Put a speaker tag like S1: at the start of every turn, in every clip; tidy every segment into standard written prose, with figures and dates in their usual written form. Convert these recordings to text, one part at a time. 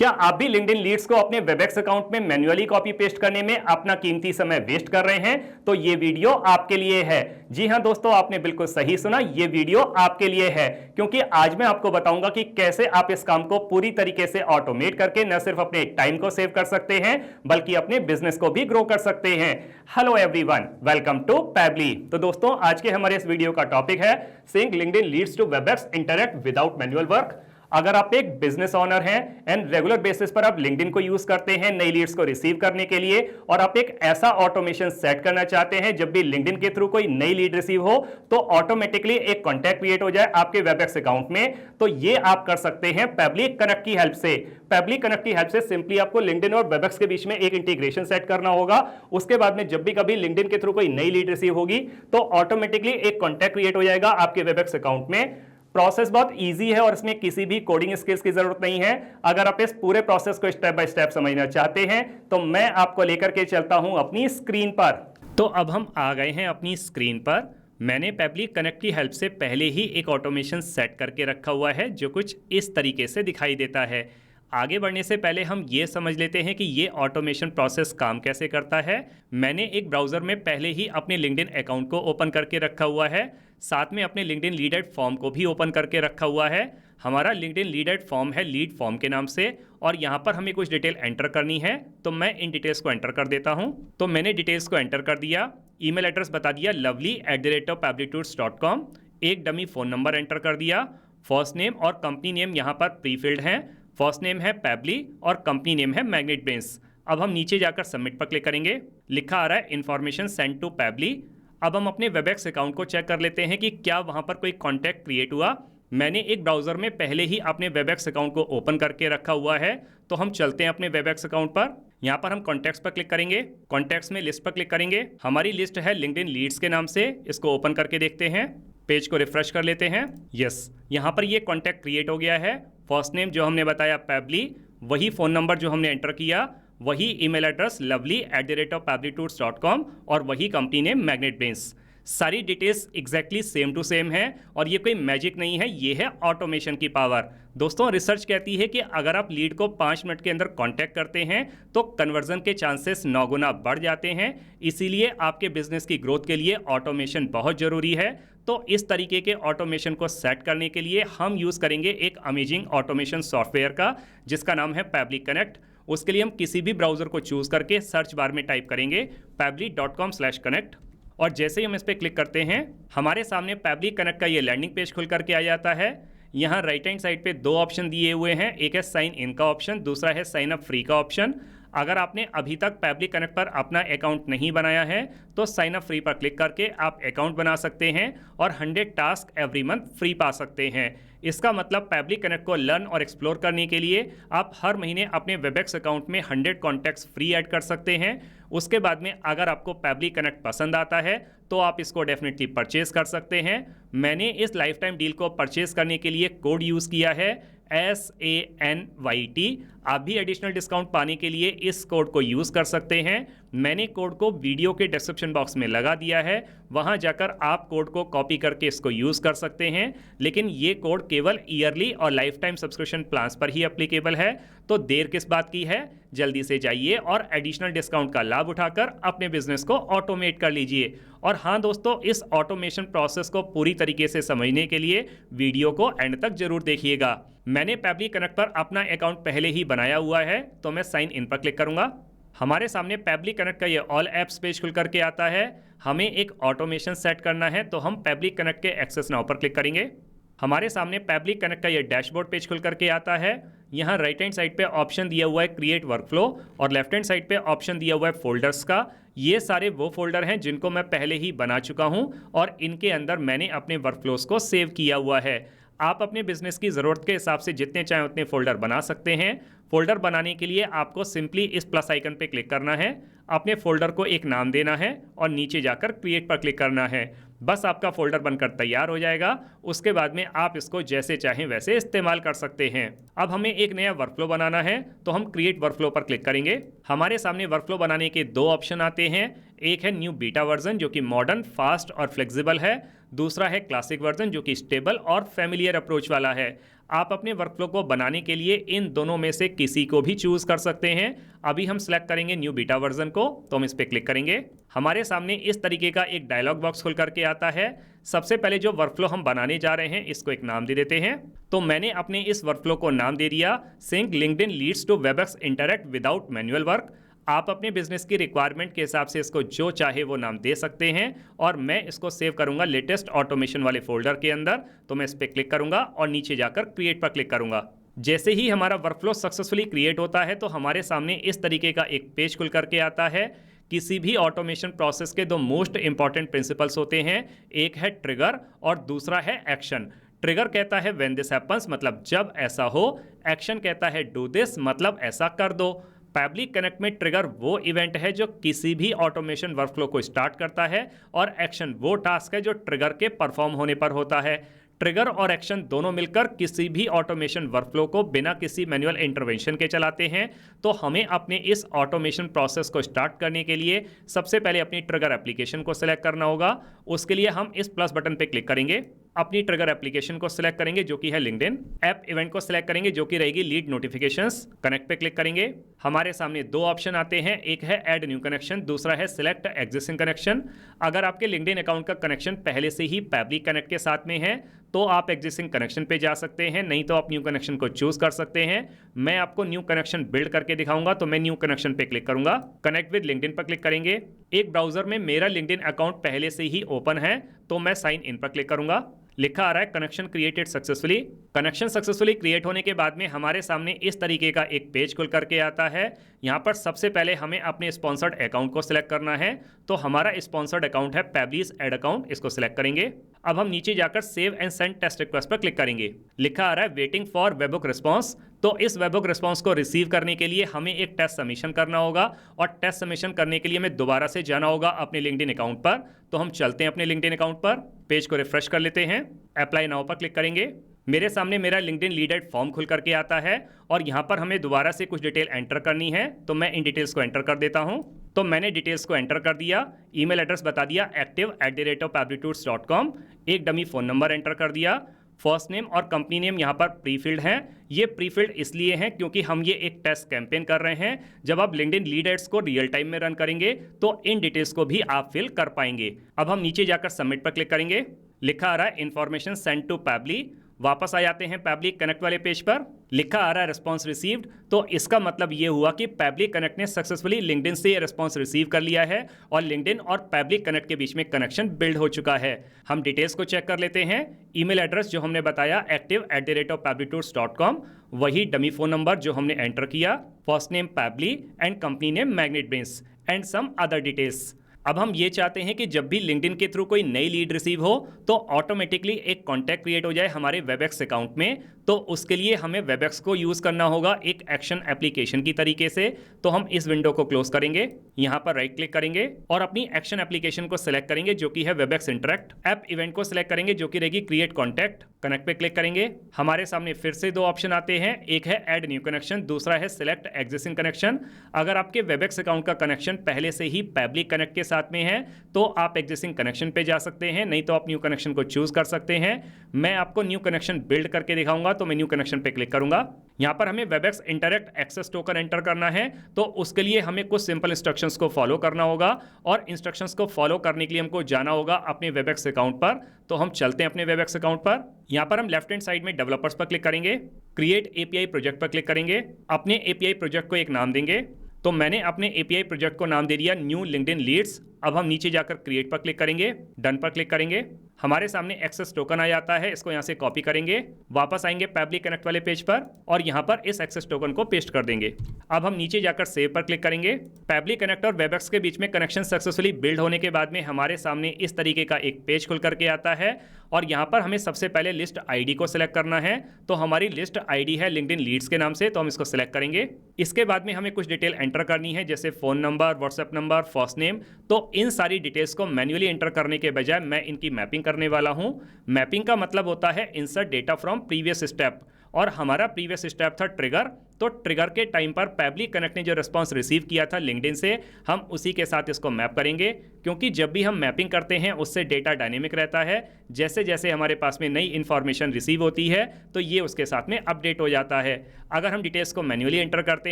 S1: क्या आप भी लिंक्डइन लीड्स को अपने वेबएक्स अकाउंट में मैन्युअली कॉपी पेस्ट करने में अपना कीमती समय वेस्ट कर रहे हैं? तो ये वीडियो आपके लिए है। जी हां दोस्तों, आपने बिल्कुल सही सुना, ये वीडियो आपके लिए है, क्योंकि आज मैं आपको बताऊंगा कि कैसे आप इस काम को पूरी तरीके से ऑटोमेट करके न सिर्फ अपने टाइम को सेव कर सकते हैं बल्कि अपने बिजनेस को भी ग्रो कर सकते हैं। Hello everyone, welcome to Pabbly. तो दोस्तों, आज के हमारे इस वीडियो का टॉपिक है sync LinkedIn leads to Webex internet without manual work. अगर आप एक बिजनेस ओनर हैं एंड रेगुलर बेसिस पर आप लिंक्डइन को यूज करते हैं नई लीड्स को रिसीव करने के लिए, और आप एक ऐसा ऑटोमेशन सेट करना चाहते हैं जब भी लिंक्डइन के थ्रू कोई नई लीड रिसीव हो तो ऑटोमेटिकली एक कॉन्टैक्ट क्रिएट हो जाए आपके वेबएक्स अकाउंट में, तो ये आप कर सकते हैं पैबली कनेक्ट की हेल्प से। पैबली कनेक्ट की हेल्प से सिंपली आपको लिंक्डइन और वेबएक्स के बीच में एक इंटीग्रेशन सेट करना होगा। उसके बाद में जब भी कभी लिंक्डइन के थ्रू कोई नई लीड रिसीव होगी तो ऑटोमेटिकली एक कॉन्टैक्ट क्रिएट हो जाएगा आपके वेबएक्स अकाउंट में। प्रोसेस बहुत इजी है और इसमें किसी भी कोडिंग स्किल्स की जरूरत नहीं है। अगर आप इस पूरे प्रोसेस को स्टेप बाय स्टेप समझना चाहते हैं तो मैं आपको लेकर के चलता हूं अपनी स्क्रीन पर। तो अब हम आ गए हैं अपनी स्क्रीन पर। मैंने पैबली कनेक्ट की हेल्प से पहले ही एक ऑटोमेशन सेट करके रखा हुआ है जो कुछ इस तरीके से दिखाई देता है। आगे बढ़ने से पहले हम ये समझ लेते हैं कि ये ऑटोमेशन प्रोसेस काम कैसे करता है। मैंने एक ब्राउज़र में पहले ही अपने लिंक्डइन अकाउंट को ओपन करके रखा हुआ है, साथ में अपने लिंक्डइन लीड एड फॉर्म को भी ओपन करके रखा हुआ है। हमारा लिंक्डइन लीड एड फॉर्म है लीड फॉर्म के नाम से, और यहाँ पर हमें कुछ डिटेल एंटर करनी है, तो मैं इन डिटेल्स को एंटर कर देता हूँ। तो मैंने डिटेल्स को एंटर कर दिया। ईमेल एड्रेस बता दिया lovely@pablitours.com। एक डमी फ़ोन नंबर एंटर कर दिया। फर्स्ट नेम और कंपनी नेम यहाँ पर प्री फिल्ड हैं। फर्स्ट नेम है पैबली और कंपनी नेम है मैग्नेट ब्रेन्स। अब हम नीचे जाकर सबमिट पर क्लिक करेंगे। लिखा आ रहा है इन्फॉर्मेशन सेंड टू पैबली। अब हम अपने वेबएक्स अकाउंट को चेक कर लेते हैं कि क्या वहाँ पर कोई कॉन्टैक्ट क्रिएट हुआ। मैंने एक ब्राउज़र में पहले ही अपने वेबएक्स अकाउंट को ओपन करके रखा हुआ है, तो हम चलते हैं अपने वेबएक्स अकाउंट पर। यहाँ पर हम कॉन्टैक्ट्स पर क्लिक करेंगे। कॉन्टैक्ट्स में लिस्ट पर क्लिक करेंगे। हमारी लिस्ट है लिंक्डइन लीड्स के नाम से। इसको ओपन करके देखते हैं। पेज को रिफ्रेश कर लेते हैं। यस, यहाँ पर ये कॉन्टैक्ट क्रिएट हो गया है। फर्स्ट नेम जो हमने बताया पैबली, वही फ़ोन नंबर जो हमने एंटर किया, वही ईमेल एड्रेस lovely@pablitours.com और वही कंपनी नेम मैग्नेट ब्रेन्स। सारी details exactly same to same है और ये कोई मैजिक नहीं है, ये है ऑटोमेशन की पावर। दोस्तों, रिसर्च कहती है कि अगर आप लीड को 5 मिनट के अंदर कांटेक्ट करते हैं तो कन्वर्जन के चांसेस 9 गुना बढ़ जाते हैं। इसीलिए आपके बिजनेस की ग्रोथ के लिए ऑटोमेशन बहुत ज़रूरी है। तो इस तरीके के ऑटोमेशन को सेट करने के लिए हम यूज़ करेंगे एक अमेजिंग ऑटोमेशन सॉफ्टवेयर का जिसका नाम है पैबली कनेक्ट। उसके लिए हम किसी भी ब्राउज़र को चूज़ करके सर्च बार में टाइप करेंगे pably.com/connect, और जैसे ही हम इस पर क्लिक करते हैं हमारे सामने पैबली कनेक्ट का ये लैंडिंग पेज खुल करके आ जाता है। यहाँ राइट हैंड साइड पे 2 ऑप्शन दिए हुए हैं, एक है साइन इन का ऑप्शन, दूसरा है साइन अप फ्री का ऑप्शन। अगर आपने अभी तक पैबली कनेक्ट पर अपना अकाउंट नहीं बनाया है तो साइन अप फ्री पर क्लिक करके आप अकाउंट बना सकते हैं और 100 टास्क एवरी मंथ फ्री पा सकते हैं। इसका मतलब पैबली कनेक्ट को लर्न और एक्सप्लोर करने के लिए आप हर महीने अपने वेबएक्स अकाउंट में 100 कॉन्टैक्ट्स फ्री ऐड कर सकते हैं। उसके बाद में अगर आपको पैबली कनेक्ट पसंद आता है तो आप इसको डेफिनेटली परचेज कर सकते हैं। मैंने इस लाइफ टाइम डील को परचेज करने के लिए कोड यूज़ किया है SANYT। आप भी एडिशनल डिस्काउंट पाने के लिए इस कोड को यूज़ कर सकते हैं। मैंने कोड को वीडियो के डिस्क्रिप्शन बॉक्स में लगा दिया है, वहां जाकर आप कोड को कॉपी करके इसको यूज़ कर सकते हैं। लेकिन ये कोड केवल ईयरली और लाइफ टाइम सब्सक्रिप्शन प्लान्स पर ही एप्लीकेबल है, तो देर किस बात की है, जल्दी से जाइए और एडिशनल डिस्काउंट का लाभ उठाकर अपने बिजनेस को ऑटोमेट कर लीजिए। और हाँ दोस्तों, इस ऑटोमेशन प्रोसेस को पूरी तरीके से समझने के लिए वीडियो को एंड तक जरूर देखिएगा। मैंने पैबली कनेक्ट पर अपना अकाउंट पहले ही बनाया हुआ है, तो मैं साइन इन पर क्लिक करूंगा। हमारे सामने पैबली कनेक्ट का ये ऑल एप्स पेज खुल करके आता है। हमें एक ऑटोमेशन सेट करना है, तो हम पैबली कनेक्ट के एक्सेस नाउ पर क्लिक करेंगे। हमारे सामने पैबली कनेक्ट का ये डैशबोर्ड पेज खुल करके आता है। यहाँ राइट हैंड साइड पे ऑप्शन दिया हुआ है क्रिएट वर्कफ्लो और लेफ्ट हैंड साइड पे ऑप्शन दिया हुआ है फोल्डर्स का। ये सारे वो फोल्डर हैं जिनको मैं पहले ही बना चुका हूँ और इनके अंदर मैंने अपने वर्कफ्लोज को सेव किया हुआ है। आप अपने बिजनेस की ज़रूरत के हिसाब से जितने चाहें उतने फोल्डर बना सकते हैं। फोल्डर बनाने के लिए आपको सिंपली इस प्लस आइकन पे क्लिक करना है, अपने फोल्डर को एक नाम देना है और नीचे जाकर क्रिएट पर क्लिक करना है। बस आपका फोल्डर बनकर तैयार हो जाएगा। उसके बाद में आप इसको जैसे चाहें वैसे इस्तेमाल कर सकते हैं। अब हमें एक नया वर्कफ्लो बनाना है, तो हम क्रिएट वर्कफ्लो पर क्लिक करेंगे। हमारे सामने वर्कफ्लो बनाने के 2 ऑप्शन आते हैं। एक है न्यू बीटा वर्जन जो कि मॉडर्न, फास्ट और फ्लेक्सिबल है। दूसरा है क्लासिक वर्जन जो कि स्टेबल और फैमिलियर अप्रोच वाला है। आप अपने वर्कफ्लो को बनाने के लिए इन दोनों में से किसी को भी चूज कर सकते हैं। अभी हम सिलेक्ट करेंगे न्यू बीटा वर्जन को, तो हम इस पर क्लिक करेंगे। हमारे सामने इस तरीके का एक डायलॉग बॉक्स खुल करके आता है। सबसे पहले जो वर्कफ्लो हम बनाने जा रहे हैं इसको एक नाम दे देते हैं। तो मैंने अपने इस वर्कफ्लो को नाम दे दिया sync LinkedIn leads to Webex interact without manual work. आप अपने बिजनेस की रिक्वायरमेंट के हिसाब से इसको जो चाहे वो नाम दे सकते हैं और मैं इसको सेव करूंगा लेटेस्ट ऑटोमेशन वाले फोल्डर के अंदर। तो मैं इस पर क्लिक करूंगा और नीचे जाकर क्रिएट पर क्लिक करूंगा। जैसे ही हमारा वर्कफ्लो सक्सेसफुली क्रिएट होता है तो हमारे सामने इस तरीके का एक पेज खुल करके आता है। किसी भी ऑटोमेशन प्रोसेस के दो मोस्ट इंपॉर्टेंट प्रिंसिपल्स होते हैं, एक है ट्रिगर और दूसरा है एक्शन। ट्रिगर कहता है व्हेन दिस हैपेंस, मतलब जब ऐसा हो। एक्शन कहता है डू दिस, मतलब ऐसा कर दो। पैबली कनेक्ट में ट्रिगर वो इवेंट है जो किसी भी ऑटोमेशन वर्कफ्लो को स्टार्ट करता है और एक्शन वो टास्क है जो ट्रिगर के परफॉर्म होने पर होता है। ट्रिगर और एक्शन दोनों मिलकर किसी भी ऑटोमेशन वर्कफ्लो को बिना किसी मैनुअल इंटरवेंशन के चलाते हैं। तो हमें अपने इस ऑटोमेशन प्रोसेस को स्टार्ट करने के लिए सबसे पहले अपनी ट्रिगर एप्लीकेशन को सिलेक्ट करना होगा। उसके लिए हम इस प्लस बटन पे क्लिक करेंगे, अपनी ट्रिगर एप्लीकेशन को सिलेक्ट करेंगे जो कि है लिंक्डइन। ऐप इवेंट को सिलेक्ट करेंगे जो कि रहेगी लीड नोटिफिकेशंस। कनेक्ट पे क्लिक करेंगे। हमारे सामने दो ऑप्शन आते हैं, एक है ऐड न्यू कनेक्शन, दूसरा है सिलेक्ट एग्जिस्टिंग कनेक्शन। अगर आपके लिंक्डइन अकाउंट का कनेक्शन पहले से ही पैबली कनेक्ट के साथ में है तो आप एग्जिस्टिंग कनेक्शन पे जा सकते हैं, नहीं तो आप न्यू कनेक्शन को चूज कर सकते हैं। मैं आपको न्यू कनेक्शन बिल्ड करके दिखाऊंगा, तो मैं न्यू कनेक्शन पे क्लिक करूंगा। कनेक्ट विद लिंक्डइन पर क्लिक करेंगे। एक ब्राउजर में मेरा लिंक्डइन अकाउंट पहले से ही ओपन है तो मैं साइन इन पर क्लिक करूंगा। लिखा आ रहा है connection created successfully. Connection successfully create होने के बाद में हमारे सामने इस तरीके का एक पेज खुल करके आता है। यहाँ पर सबसे पहले हमें अपने स्पॉन्सर्ड अकाउंट को सिलेक्ट करना है। तो हमारा स्पॉन्सर्ड अकाउंट है पैबलीज एड अकाउंट, इसको सिलेक्ट करेंगे। अब हम नीचे जाकर save and send test request पर क्लिक करेंगे। लिखा आ रहा है वेटिंग फॉर वेबहुक रिस्पॉन्स। तो इस वेबहुक रिस्पॉन्स को रिसीव करने के लिए हमें एक टेस्ट सबमिशन करना होगा और टेस्ट सबमिशन करने के लिए हमें दोबारा से जाना होगा अपने लिंक्डइन अकाउंट पर। तो हम चलते हैं अपने लिंक्डइन अकाउंट पर, पेज को रिफ्रेश कर लेते हैं, अप्लाई नाउ पर क्लिक करेंगे। मेरे सामने मेरा लिंक्डइन लीड एड फॉर्म खुल करके आता है और यहाँ पर हमें दोबारा से कुछ डिटेल एंटर करनी है। तो मैं इन डिटेल्स को एंटर कर देता हूँ। तो मैंने डिटेल्स को एंटर कर दिया। ईमेल एड्रेस बता दिया active@pablitools.com। एक डमी फ़ोन नंबर एंटर कर दिया। फर्स्ट नेम और कंपनी नेम यहाँ पर प्रीफिल्ड हैं। ये प्रीफिल्ड इसलिए हैं क्योंकि हम ये एक टेस्ट कैंपेन कर रहे हैं। जब आप लिंक्डइन लीड एड्स को रियल टाइम में रन करेंगे तो इन डिटेल्स को भी आप फिल कर पाएंगे। अब हम नीचे जाकर सबमिट पर क्लिक करेंगे। लिखा आ रहा है इन्फॉर्मेशन सेंड टू पैबली। वापस आ जाते हैं पैबली कनेक्ट वाले पेज पर। लिखा आ रहा है रिस्पॉन्स रिसीव्ड। तो इसका मतलब ये हुआ कि पैबली कनेक्ट ने सक्सेसफुली लिंक्डइन से रिस्पॉन्स रिसीव कर लिया है और लिंक्डइन और पैबली कनेक्ट के बीच में कनेक्शन बिल्ड हो चुका है। हम डिटेल्स को चेक कर लेते हैं। ईमेल एड्रेस जो हमने बताया active@pablitools.com, वही डमी फोन नंबर जो हमने एंटर किया, first name Pabbly and company name Magnet Brains and some other details. अब हम ये चाहते हैं कि जब भी लिंक्डइन के थ्रू कोई नई लीड रिसीव हो तो ऑटोमेटिकली एक कॉन्टैक्ट क्रिएट हो जाए हमारे वेबएक्स अकाउंट में। तो उसके लिए हमें वेबएक्स को यूज़ करना होगा एक एक्शन एप्लीकेशन की तरीके से। तो हम इस विंडो को क्लोज करेंगे, यहाँ पर राइट क्लिक करेंगे और अपनी एक्शन एप्लीकेशन को सिलेक्ट करेंगे जो कि है वेबएक्स इंटरैक्ट। ऐप इवेंट को सिलेक्ट करेंगे जो कि रहेगी क्रिएट कॉन्टैक्ट। कनेक्ट पे क्लिक करेंगे। हमारे सामने फिर से दो ऑप्शन आते हैं, एक है ऐड न्यू कनेक्शन, दूसरा है सिलेक्ट एग्जिस्टिंग कनेक्शन। अगर आपके वेबएक्स अकाउंट का कनेक्शन पहले से ही पैबली कनेक्ट के साथ में है तो आप एग्जिस्टिंग कनेक्शन पे जा सकते हैं, नहीं तो आप न्यू कनेक्शन को चूज कर सकते हैं। मैं आपको न्यू कनेक्शन बिल्ड करके दिखाऊंगा, तो मैं न्यू कनेक्शन पे क्लिक करूंगा। यहां पर हमें Webex interact access token enter करना है। तो उसके लिए हमें कुछ सिंपल इंस्ट्रक्शंस को फॉलो करना होगा और इंस्ट्रक्शंस को फॉलो करने के लिए हमको जाना होगा अपने वेबएक्स अकाउंट पर। तो हम चलते हैं अपने वेबएक्स अकाउंट पर। यहां पर हम लेफ्ट हैंड साइड में डेवलपर्स पर क्लिक करेंगे, क्रिएट एपीआई प्रोजेक्ट पर क्लिक करेंगे, अपने एपीआई प्रोजेक्ट को एक नाम देंगे। तो मैंने अपने एपीआई प्रोजेक्ट को नाम दे दिया न्यू लिंक्डइन लीड्स। अब हम नीचे जाकर क्रिएट पर क्लिक करेंगे, डन पर क्लिक करेंगे। हमारे सामने एक्सेस टोकन आ जाता है, इसको यहाँ से कॉपी करेंगे, वापस आएंगे पैबली कनेक्ट वाले पेज पर और यहाँ पर इस एक्सेस टोकन को पेस्ट कर देंगे। अब हम नीचे जाकर सेव पर क्लिक करेंगे। पैबली कनेक्ट और वेबएक्स के बीच में कनेक्शन सक्सेसफुली बिल्ड होने के बाद में हमारे सामने इस तरीके का एक पेज खुल करके आता है और यहाँ पर हमें सबसे पहले लिस्ट आईडी को सिलेक्ट करना है। तो हमारी लिस्ट आईडी है लिंक्डइन लीड्स के नाम से, तो हम इसको सिलेक्ट करेंगे। इसके बाद में हमें कुछ डिटेल एंटर करनी है, जैसे phone number, WhatsApp number, first name. तो इन सारी डिटेल्स को मैन्युअली एंटर करने के बजाय मैं इनकी मैपिंग करने वाला हूं। मैपिंग का मतलब होता है insert data from previous step, और हमारा प्रीवियस स्टेप था ट्रिगर। तो ट्रिगर के टाइम पर पैबली कनेक्ट ने जो रिस्पांस रिसीव किया था लिंक्डइन से, हम उसी के साथ इसको मैप करेंगे, क्योंकि जब भी हम मैपिंग करते हैं उससे डेटा डायनेमिक रहता है। जैसे जैसे हमारे पास में नई इन्फॉर्मेशन रिसीव होती है तो ये उसके साथ में अपडेट हो जाता है। अगर हम डिटेल्स को मैन्युअली एंटर करते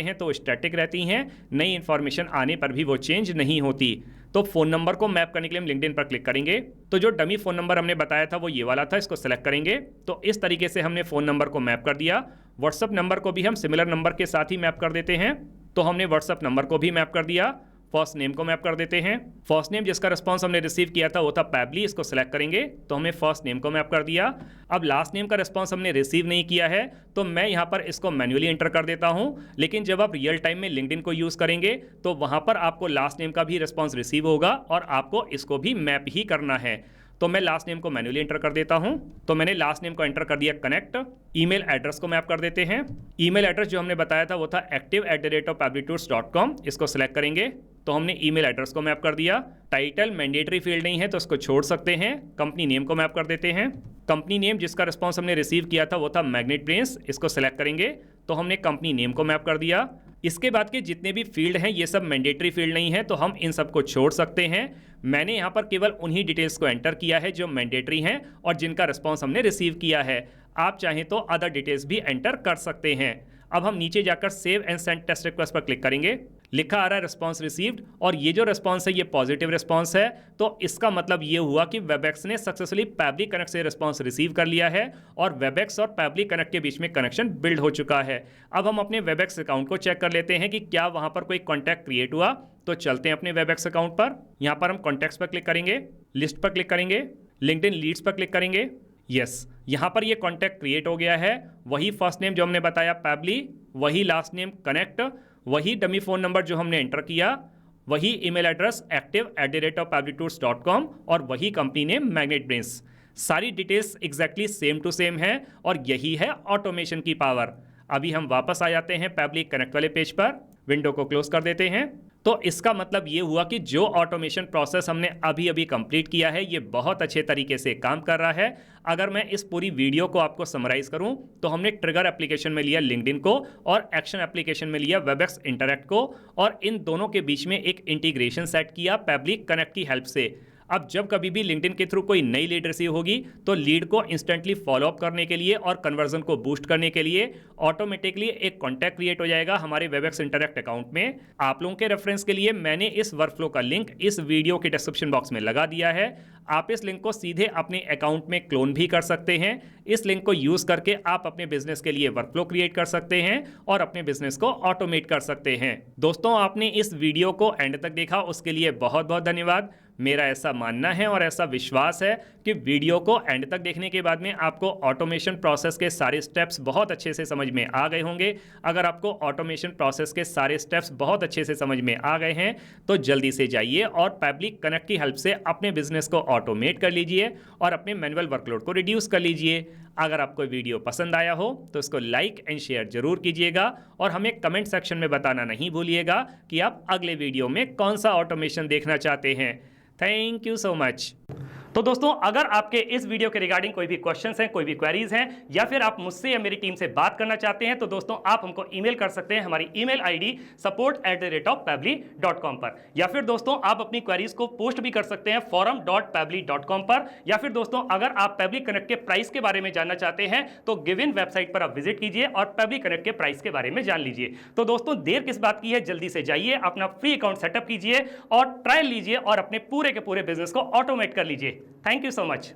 S1: हैं तो स्टैटिक रहती हैं, नई इन्फॉर्मेशन आने पर भी वो चेंज नहीं होती। तो फ़ोन नंबर को मैप करने के लिए हम लिंक्डइन पर क्लिक करेंगे। तो जो डमी फ़ोन नंबर हमने बताया था वो ये वाला था, इसको सेलेक्ट करेंगे। तो इस तरीके से हमने फ़ोन नंबर को मैप कर दिया। व्हाट्सअप नंबर को भी हम सिमिलर नंबर के साथ ही मैप कर देते हैं। तो हमने व्हाट्सअप नंबर को भी मैप कर दिया। फर्स्ट नेम को मैप कर देते हैं। फर्स्ट नेम जिसका रिस्पांस हमने रिसीव किया था वो था पैबली, इसको सेलेक्ट करेंगे। तो हमने फर्स्ट नेम को मैप कर दिया। अब लास्ट नेम का रिस्पांस हमने रिसीव नहीं किया है तो मैं यहाँ पर इसको मैन्युअली एंटर कर देता हूँ। लेकिन जब आप रियल टाइम में लिंक्डइन को यूज़ करेंगे तो वहाँ पर आपको लास्ट नेम का भी रिस्पांस रिसीव होगा और आपको इसको भी मैप ही करना है। तो मैं लास्ट नेम को मैन्युअली एंटर कर देता हूं। तो मैंने लास्ट नेम को एंटर कर दिया कनेक्ट। ईमेल एड्रेस को मैप कर देते हैं। ईमेल एड्रेस जो हमने बताया था वो था active@pablitours.com, इसको सेलेक्ट करेंगे। तो हमने ईमेल एड्रेस को मैप कर दिया। टाइटल मैंडेटरी फील्ड नहीं है तो इसको छोड़ सकते हैं। कंपनी नेम को मैप कर देते हैं। कंपनी नेम जिसका रिस्पांस हमने रिसीव किया था वो था मैग्नेट ब्रेन्स, इसको सेलेक्ट करेंगे। तो हमने कंपनी नेम को मैप कर दिया। इसके बाद के जितने भी फील्ड हैं ये सब मैंडेटरी फील्ड नहीं है तो हम इन सबको छोड़ सकते हैं। मैंने यहाँ पर केवल उन्हीं डिटेल्स को एंटर किया है जो मैंडेटरी हैं और जिनका रिस्पांस हमने रिसीव किया है। आप चाहें तो अदर डिटेल्स भी एंटर कर सकते हैं। अब हम नीचे जाकर save and send test request पर क्लिक करेंगे। लिखा आ रहा है रिस्पांस रिसीव्ड और ये जो रिस्पांस है ये पॉजिटिव रिस्पांस है। तो इसका मतलब ये हुआ कि वेबएक्स ने सक्सेसफुली पैबली कनेक्ट से रिस्पांस रिसीव कर लिया है और वेबएक्स और पैबली कनेक्ट के बीच में कनेक्शन बिल्ड हो चुका है। अब हम अपने वेबएक्स अकाउंट को चेक कर लेते हैं कि क्या वहां पर कोई कॉन्टैक्ट क्रिएट हुआ। तो चलते हैं अपने वेबएक्स अकाउंट पर। यहाँ पर हम कॉन्टैक्ट्स पर क्लिक करेंगे, लिस्ट पर क्लिक करेंगे, लिंक्डइन लीड्स पर क्लिक करेंगे। यस, यहाँ पर ये कॉन्टैक्ट क्रिएट हो गया है। वही फर्स्ट नेम जो हमने बताया पैबली, वही लास्ट नेम कनेक्ट, वही डमी फ़ोन नंबर जो हमने एंटर किया, वही ईमेल एड्रेस active@pablitours.com और वही कंपनी नेम मैग्नेट ब्रेन्स। सारी details exactly same to same हैं और यही है ऑटोमेशन की पावर। अभी हम वापस आ जाते हैं पैबली कनेक्ट वाले पेज पर, विंडो को क्लोज कर देते हैं। तो इसका मतलब ये हुआ कि जो ऑटोमेशन प्रोसेस हमने अभी अभी कंप्लीट किया है ये बहुत अच्छे तरीके से काम कर रहा है। अगर मैं इस पूरी वीडियो को आपको समराइज करूं तो हमने ट्रिगर एप्लीकेशन में लिया लिंक्डइन को और एक्शन एप्लीकेशन में लिया वेबएक्स इंटरैक्ट को और इन दोनों के बीच में एक इंटीग्रेशन सेट किया पैबली कनेक्ट की हेल्प से। अब जब कभी भी लिंक्डइन के थ्रू कोई नई लीड रिसीव होगी तो लीड को इंस्टेंटली फॉलोअप करने के लिए और कन्वर्जन को बूस्ट करने के लिए ऑटोमेटिकली एक कॉन्टैक्ट क्रिएट हो जाएगा हमारे वेबएक्स इंटरैक्ट अकाउंट में। आप लोगों के रेफरेंस के लिए मैंने इस वर्कफ्लो का लिंक इस वीडियो के डिस्क्रिप्शन बॉक्स में लगा दिया है। आप इस लिंक को सीधे अपने अकाउंट में क्लोन भी कर सकते हैं। इस लिंक को यूज करके आप अपने बिजनेस के लिए वर्कफ्लो क्रिएट कर सकते हैं और अपने बिजनेस को ऑटोमेट कर सकते हैं। दोस्तों, आपने इस वीडियो को एंड तक देखा उसके लिए बहुत बहुत धन्यवाद। मेरा ऐसा मानना है और ऐसा विश्वास है कि वीडियो को एंड तक देखने के बाद में आपको ऑटोमेशन प्रोसेस के सारे स्टेप्स बहुत अच्छे से समझ में आ गए होंगे। अगर आपको ऑटोमेशन प्रोसेस के सारे स्टेप्स बहुत अच्छे से समझ में आ गए हैं तो जल्दी से जाइए और पैबली कनेक्ट की हेल्प से अपने बिजनेस को ऑटोमेट कर लीजिए और अपने मैनुअल वर्कलोड को रिड्यूस कर लीजिए। अगर आपको वीडियो पसंद आया हो तो इसको लाइक एंड शेयर जरूर कीजिएगा और हमें कमेंट सेक्शन में बताना नहीं भूलिएगा कि आप अगले वीडियो में कौन सा ऑटोमेशन देखना चाहते हैं। Thank you so much. तो दोस्तों, अगर आपके इस वीडियो के रिगार्डिंग कोई भी क्वेश्चंस हैं, कोई भी क्वेरीज हैं या फिर आप मुझसे या मेरी टीम से बात करना चाहते हैं तो दोस्तों आप हमको ईमेल कर सकते हैं हमारी ईमेल आईडी support@pablitours.com पर, या फिर दोस्तों आप अपनी क्वेरीज को पोस्ट भी कर सकते हैं forum.pablitours.com पर, या फिर दोस्तों अगर आप पैबली कनेक्ट के प्राइस के बारे में जानना चाहते हैं तो गिवन वेबसाइट पर आप विजिट कीजिए और पैबली कनेक्ट के प्राइस के बारे में जान लीजिए। तो दोस्तों देर किस बात की है, जल्दी से जाइए, अपना फ्री अकाउंट सेटअप कीजिए और ट्रायल लीजिए और अपने पूरे के पूरे बिजनेस को ऑटोमेट कर लीजिए। Thank you so much.